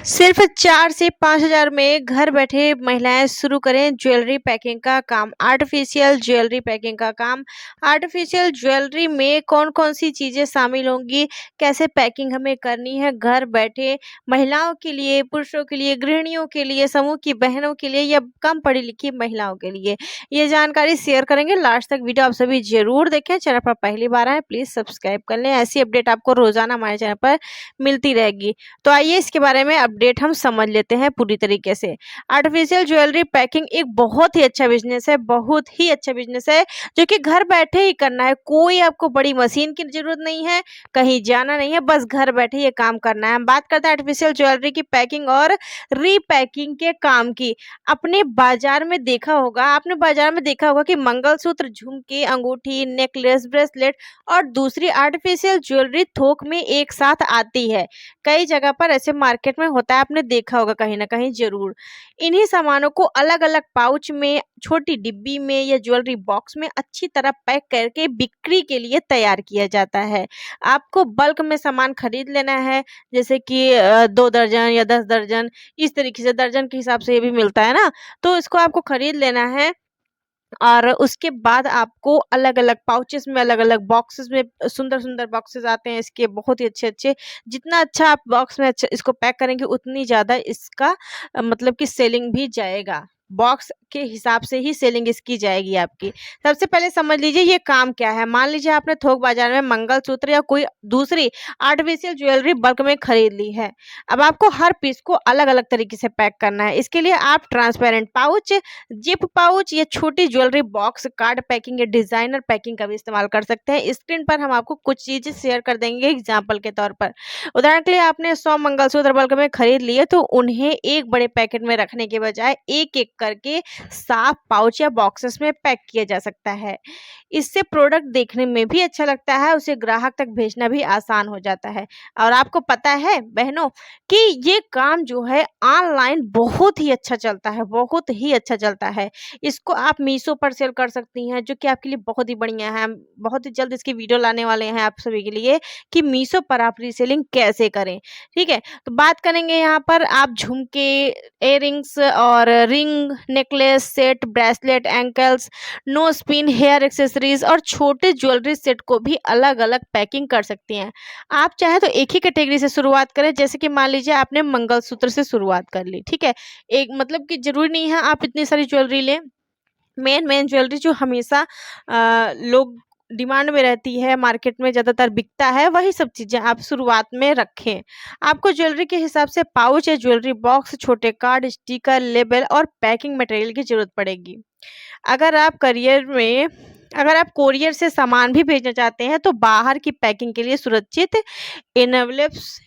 सिर्फ 4 से 5,000 में घर बैठे महिलाएं शुरू करें ज्वेलरी पैकिंग का काम। आर्टिफिशियल ज्वेलरी पैकिंग का काम। आर्टिफिशियल ज्वेलरी में कौन कौन सी चीज़ें शामिल होंगी, कैसे पैकिंग हमें करनी है घर बैठे, महिलाओं के लिए, पुरुषों के लिए, गृहिणियों के लिए, समूह की बहनों के लिए या कम पढ़ी लिखी महिलाओं के लिए, ये जानकारी शेयर करेंगे। लास्ट तक वीडियो आप सभी जरूर देखें। चैनल पर पहली बार आए प्लीज़ सब्सक्राइब कर लें, ऐसी अपडेट आपको रोजाना हमारे चैनल पर मिलती रहेगी। तो आइए इसके बारे में अपडेट हम समझ लेते हैं पूरी तरीके से। आर्टिफिशियल ज्वेलरी पैकिंग एक बहुत ही अच्छा बिजनेस है, बहुत ही अच्छा बिजनेस है, जो कि घर बैठे ही करना है। कोई आपको बड़ी मशीन की जरूरत नहीं है, कहीं जाना नहीं है, बस घर बैठे ये काम करना है। हम बात करते हैं आर्टिफिशियल ज्वेलरी की पैकिंग और रीपैकिंग के काम की। अपने बाजार में देखा होगा, आपने बाजार में देखा होगा कि मंगलसूत्र, झुमके, अंगूठी, नेकलेस, ब्रेसलेट और दूसरी आर्टिफिशियल ज्वेलरी थोक में एक साथ आती है। कई जगह पर ऐसे मार्केट में होता है, आपने देखा होगा कहीं ना कहीं जरूर। इन्हीं सामानों को अलग अलग पाउच में, छोटी डिब्बी में या ज्वेलरी बॉक्स में अच्छी तरह पैक करके बिक्री के लिए तैयार किया जाता है। आपको बल्क में सामान खरीद लेना है, जैसे कि 2 दर्जन या 10 दर्जन, इस तरीके से दर्जन के हिसाब से ये भी मिलता है ना, तो इसको आपको खरीद लेना है। और उसके बाद आपको अलग-अलग पाउचेस में, अलग-अलग बॉक्सेस में, सुंदर-सुंदर बॉक्सेस आते हैं इसके, बहुत ही अच्छे-अच्छे। जितना अच्छा आप बॉक्स में अच्छा इसको पैक करेंगे, उतनी ज़्यादा इसका मतलब कि सेलिंग भी जाएगा। बॉक्स के हिसाब से ही सेलिंग इसकी जाएगी आपकी। सबसे पहले समझ लीजिए ये काम क्या है। मान लीजिए आपने थोक बाजार में मंगलसूत्र या कोई दूसरी आर्टिफिशियल ज्वेलरी बल्क में खरीद ली है। अब आपको हर पीस को अलग-अलग तरीके से पैक करना है। इसके लिए आप ट्रांसपेरेंट पाउच, जिप पाउच या छोटी ज्वेलरी बॉक्स, कार्ड पैकिंग या डिजाइनर पैकिंग का भी इस्तेमाल कर सकते हैं। स्क्रीन पर हम आपको कुछ चीजें शेयर कर देंगे एग्जाम्पल के तौर पर। उदाहरण के लिए आपने 100 मंगलसूत्र बल्क में खरीद लिए, तो उन्हें एक बड़े पैकेट में रखने के बजाय एक एक करके साफ पाउच या बॉक्सेस में पैक किया जा सकता है। इससे प्रोडक्ट देखने में भी अच्छा लगता है, उसे ग्राहक तक भेजना भी आसान हो जाता है। और आपको पता है बहनों कि ये काम जो है ऑनलाइन बहुत ही अच्छा चलता है, बहुत ही अच्छा चलता है। इसको आप मीशो पर सेल कर सकती हैं, जो कि आपके लिए बहुत ही बढ़िया है। हम बहुत ही जल्द इसकी वीडियो लाने वाले हैं आप सभी के लिए कि मीशो पर आप रीसेलिंग कैसे करें। ठीक है, तो बात करेंगे यहाँ पर आप झुमके, इयररिंग्स और ring, necklace set, bracelet, ankles, nose pin, hair accessories और छोटे ज्वेलरी सेट को भी अलग अलग पैकिंग कर सकती हैं। आप चाहे तो एक ही कैटेगरी से शुरुआत करें, जैसे कि मान लीजिए आपने मंगलसूत्र से शुरुआत कर ली, ठीक है। एक मतलब कि जरूरी नहीं है आप इतनी सारी ज्वेलरी लें। मेन मेन ज्वेलरी जो हमेशा लोग डिमांड में रहती है, मार्केट में ज़्यादातर बिकता है, वही सब चीज़ें आप शुरुआत में रखें। आपको ज्वेलरी के हिसाब से पाउच या ज्वेलरी बॉक्स, छोटे कार्ड, स्टिकर, लेबल और पैकिंग मटेरियल की जरूरत पड़ेगी। अगर आप करियर में अगर आप कोरियर से सामान भी भेजना चाहते हैं, तो बाहर की पैकिंग के लिए सुरक्षित एनवेलप्स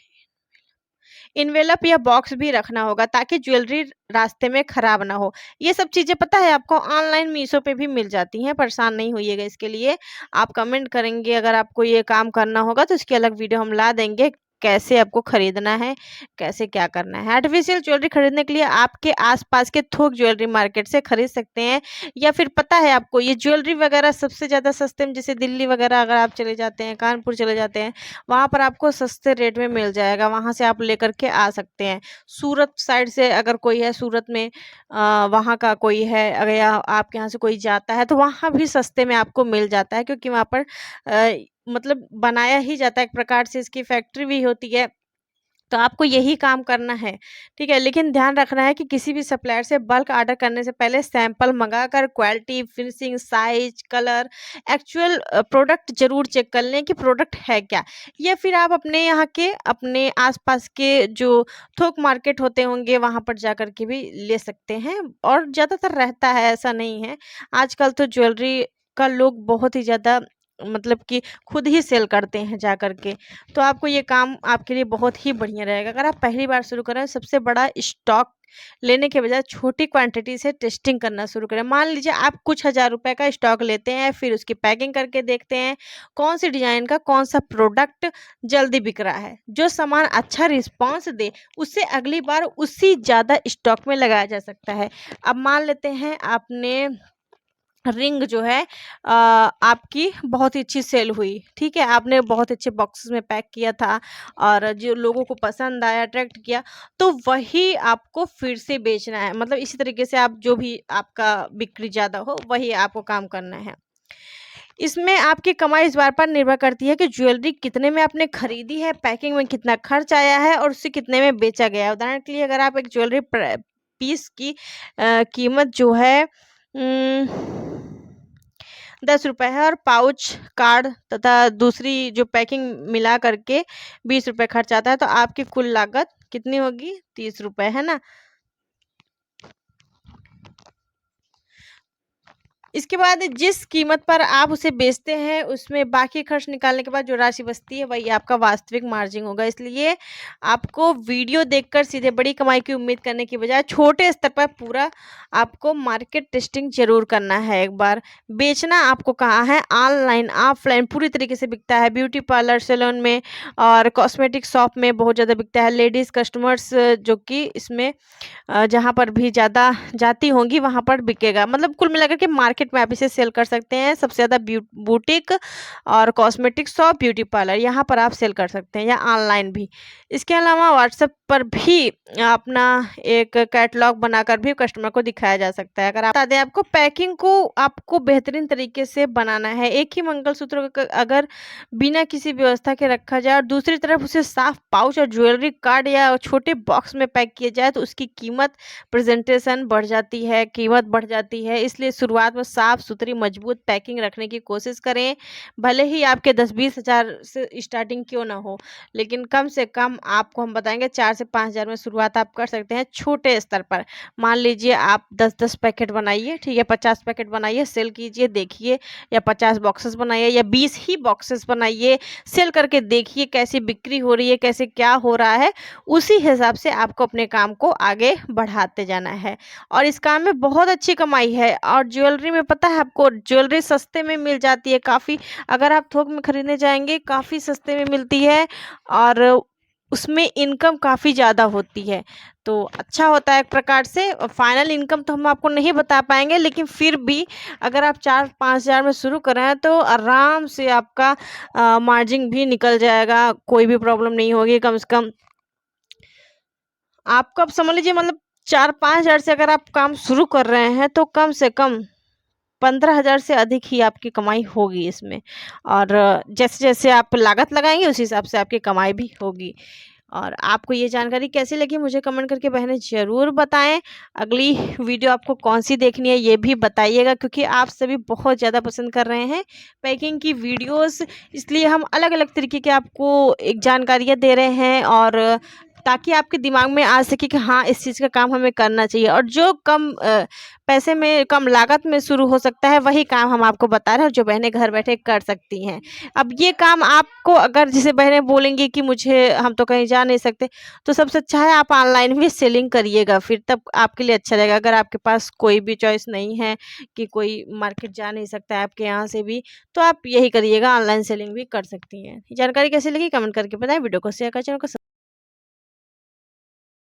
इन्वेलप या बॉक्स भी रखना होगा, ताकि ज्वेलरी रास्ते में खराब ना हो। ये सब चीज़ें पता है आपको ऑनलाइन मीशो पे भी मिल जाती हैं, परेशान नहीं होइएगा इसके लिए। आप कमेंट करेंगे अगर आपको ये काम करना होगा, तो इसकी अलग वीडियो हम ला देंगे, कैसे आपको खरीदना है, कैसे क्या करना है। आर्टिफिशियल ज्वेलरी खरीदने के लिए आपके आसपास के थोक ज्वेलरी मार्केट से खरीद सकते हैं, या फिर पता है आपको ये ज्वेलरी वगैरह सबसे ज़्यादा सस्ते में, जैसे दिल्ली वगैरह अगर आप चले जाते हैं, कानपुर चले जाते हैं, वहाँ पर आपको सस्ते रेट में मिल जाएगा, वहाँ से आप लेकर के आ सकते हैं। सूरत साइड से अगर कोई है, सूरत में वहाँ का कोई है, अगर या आपके यहाँ से कोई जाता है, तो वहाँ भी सस्ते में आपको मिल जाता है, क्योंकि वहाँ पर मतलब बनाया ही जाता है, एक प्रकार से इसकी फैक्ट्री भी होती है। तो आपको यही काम करना है, ठीक है। लेकिन ध्यान रखना है कि किसी भी सप्लायर से बल्क ऑर्डर करने से पहले सैंपल मंगाकर quality, finishing, size, colour, actual product जरूर चेक कर लें कि प्रोडक्ट है क्या। या फिर आप अपने यहाँ के, अपने आसपास के जो थोक मार्केट होते होंगे, वहाँ पर जा कर के भी ले सकते हैं, और ज़्यादातर रहता है, ऐसा नहीं है। आजकल तो ज्वेलरी का लोग बहुत ही ज़्यादा मतलब कि खुद ही सेल करते हैं जा कर के। तो आपको ये काम आपके लिए बहुत ही बढ़िया रहेगा। अगर आप पहली बार शुरू करें, सबसे बड़ा स्टॉक लेने के बजाय छोटी क्वांटिटी से टेस्टिंग करना शुरू करें। मान लीजिए आप कुछ हज़ार रुपए का स्टॉक लेते हैं, फिर उसकी पैकिंग करके देखते हैं कौन सी डिज़ाइन का कौन सा प्रोडक्ट जल्दी बिक रहा है। जो सामान अच्छा रिस्पॉन्स दे, उससे अगली बार उसी ज़्यादा स्टॉक में लगाया जा सकता है। अब मान लेते हैं आपने रिंग जो है आपकी बहुत ही अच्छी सेल हुई, ठीक है, आपने बहुत अच्छे बॉक्सेस में पैक किया था और जो लोगों को पसंद आया, अट्रैक्ट किया, तो वही आपको फिर से बेचना है। मतलब इसी तरीके से आप जो भी आपका बिक्री ज़्यादा हो वही आपको काम करना है। इसमें आपकी कमाई इस बात पर निर्भर करती है कि ज्वेलरी कितने में आपने खरीदी है, पैकिंग में कितना खर्च आया है और उसे कितने में बेचा गया है। उदाहरण के लिए अगर आप एक ज्वेलरी पीस की कीमत जो है 10 रुपये है और पाउच, कार्ड तथा दूसरी जो पैकिंग मिला करके 20 रुपये खर्च आता है, तो आपकी कुल लागत कितनी होगी? 30 रुपये, है ना। इसके बाद जिस कीमत पर आप उसे बेचते हैं उसमें बाकी खर्च निकालने के बाद जो राशि बचती है वही आपका वास्तविक मार्जिन होगा। इसलिए आपको वीडियो देखकर सीधे बड़ी कमाई की उम्मीद करने की बजाय छोटे स्तर पर पूरा आपको मार्केट टेस्टिंग जरूर करना है। एक बार बेचना आपको कहाँ है, ऑनलाइन ऑफलाइन पूरी तरीके से बिकता है। ब्यूटी पार्लर, सैलून में और कॉस्मेटिक शॉप में बहुत ज़्यादा बिकता है। लेडीज़ कस्टमर्स जो कि इसमें जहाँ पर भी ज़्यादा जाती होंगी वहाँ पर बिकेगा। मतलब कुल मिलाकर के मार्केट में आप इसे सेल कर सकते हैं। सबसे ज़्यादा बुटीक और कॉस्मेटिक शॉप, ब्यूटी पार्लर, यहाँ पर आप सेल कर सकते हैं या ऑनलाइन भी। इसके अलावा व्हाट्सएप पर भी अपना एक कैटलॉग बनाकर भी कस्टमर को दिखाया जा सकता है। अगर आप बता दें, आपको पैकिंग को आपको बेहतरीन तरीके से बनाना है। एक ही मंगलसूत्र को अगर बिना किसी व्यवस्था के रखा जाए और दूसरी तरफ उसे साफ पाउच और ज्वेलरी कार्ड या छोटे बॉक्स में पैक किया जाए तो उसकी कीमत, प्रेजेंटेशन बढ़ जाती है, कीमत बढ़ जाती है। इसलिए शुरुआत में साफ सुथरी मजबूत पैकिंग रखने की कोशिश करें। भले ही आपके 10-20 हज़ार से स्टार्टिंग क्यों ना हो, लेकिन कम से कम आपको हम बताएंगे 4 से 5 हज़ार में शुरुआत आप कर सकते हैं छोटे स्तर पर। मान लीजिए आप 10-10 पैकेट बनाइए, ठीक है, 50 पैकेट बनाइए, सेल कीजिए, देखिए, या 50 बॉक्सेस बनाइए या 20 ही बॉक्सेस बनाइए, सेल करके देखिए कैसी बिक्री हो रही है, कैसे क्या हो रहा है। उसी हिसाब से आपको अपने काम को आगे बढ़ाते जाना है और इस काम में बहुत अच्छी कमाई है। और ज्वेलरी में पता है आपको, ज्वेलरी सस्ते में मिल जाती है काफ़ी। अगर आप थोक में खरीदने जाएंगे काफ़ी सस्ते में मिलती है और उसमें इनकम काफ़ी ज़्यादा होती है, तो अच्छा होता है एक प्रकार से। फाइनल इनकम तो हम आपको नहीं बता पाएंगे, लेकिन फिर भी अगर आप 4-5 हज़ार में शुरू कर रहे हैं तो आराम से आपका मार्जिन भी निकल जाएगा, कोई भी प्रॉब्लम नहीं होगी। कम से कम आपको अब समझ लीजिए, मतलब 4-5 हज़ार से अगर आप काम शुरू कर रहे हैं तो कम से कम 15 हज़ार से अधिक ही आपकी कमाई होगी इसमें। और जैसे जैसे आप लागत लगाएंगे उस हिसाब से आपकी कमाई भी होगी। और आपको ये जानकारी कैसी लगी मुझे कमेंट करके बहनें ज़रूर बताएं। अगली वीडियो आपको कौन सी देखनी है ये भी बताइएगा, क्योंकि आप सभी बहुत ज़्यादा पसंद कर रहे हैं पैकिंग की वीडियोस, इसलिए हम अलग अलग तरीके के आपको एक जानकारियाँ दे रहे हैं और ताकि आपके दिमाग में आ सके कि हाँ इस चीज़ का काम हमें करना चाहिए। और जो कम पैसे में, कम लागत में शुरू हो सकता है वही काम हम आपको बता रहे हैं जो बहनें घर बैठे कर सकती हैं। अब ये काम आपको, अगर जैसे बहनें बोलेंगी कि मुझे, हम तो कहीं जा नहीं सकते, तो सबसे अच्छा है आप ऑनलाइन भी सेलिंग करिएगा, फिर तब आपके लिए अच्छा रहेगा। अगर आपके पास कोई भी चॉइस नहीं है कि कोई मार्केट जा नहीं सकता है आपके यहाँ से भी, तो आप यही करिएगा, ऑनलाइन सेलिंग भी कर सकती हैं। जानकारी कैसी लगी कमेंट करके बताएं, वीडियो को शेयर कर, चैनल को